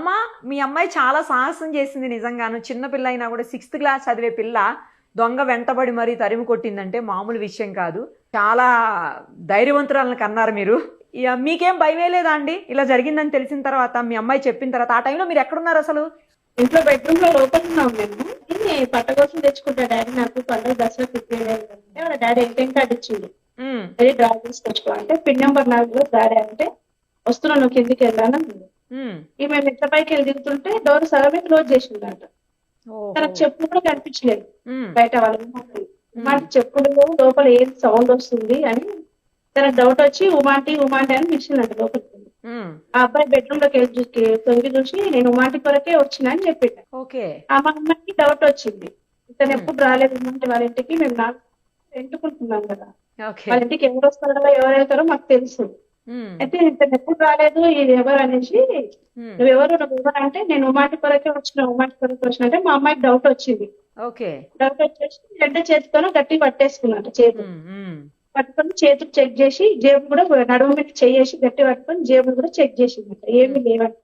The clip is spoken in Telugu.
అమ్మ మీ అమ్మాయి చాలా సాహసం చేసింది నిజంగాను. చిన్న పిల్ల అయినా కూడా 6th క్లాస్ చదివే పిల్ల దొంగ వెంటబడి మరీ తరిమి కొట్టిందంటే మామూలు విషయం కాదు. చాలా ధైర్యవంతురాలను కన్నారు మీరు. మీకేం భయమే లేదా అండి ఇలా జరిగిందని తెలిసిన తర్వాత, మీ అమ్మాయి చెప్పిన తర్వాత? ఆ టైంలో మీరు ఎక్కడున్నారు అసలు? ఇంట్లో బెడ్రూమ్ లో లోపల ఉన్నాం మేము. పట్ట కోసం తెచ్చుకుంటా డాడీ, నాకు పండుగ దసరా ప్రిపేర్ అయ్యిందంటే వాళ్ళ డాడీ ఏటీఎం కార్డు ఇచ్చింది. అది డ్రా తీసుకొచ్చుకో అంటే పిన్ నెంబర్ 4 డాడీ అంటే వస్తున్నా నువ్వు కిందికి వెళ్ళాను. ఈ మేము ఇంత పైకి వెళ్ళి దిగుతుంటే డోర్ సగమే క్లోజ్ చేసిందంట. తనకు చెప్పులు కూడా కనిపించలేదు బయట. వాళ్ళకి చెప్పులు లోపల ఏం సౌండ్ వస్తుంది అని తనకు డౌట్ వచ్చి ఉమాంటి అని పిలిచిందంట లోపలికి. ఆ అబ్బాయి బెడ్రూమ్ లోకి వెళ్ళి తొంగి చూసి నేను ఉమాంటి కొరకే వచ్చిన అని చెప్పిండు. ఆ మా అమ్మాయికి డౌట్ వచ్చింది, ఇతను ఎప్పుడు రాలేదు ఉమాంటి వాళ్ళ ఇంటికి, మేము నాకు ఎంటుకుంటున్నాం కదా, వాళ్ళ ఇంటికి ఎవరు వస్తారో ఎవరు వెళ్తారో మాకు తెలుసు, అయితే ఇతను ఎప్పుడు రాలేదు ఇది ఎవరు అనేసి నువ్వు ఎవరు అంటే నేను ఉమాంటి కొరకే వచ్చిన అంటే మా అమ్మాయికి డౌట్ వచ్చింది. డౌట్ వచ్చేసి రెండు చేతితోనూ గట్టి పట్టేసుకున్నట్టు చేతులు పట్టుకొని చేతులు చెక్ చేసి జేబులు కూడా నడుము మీద చేసి గట్టి పట్టుకొని జేబులు కూడా చెక్ చేసింది, ఏమి లేవంట.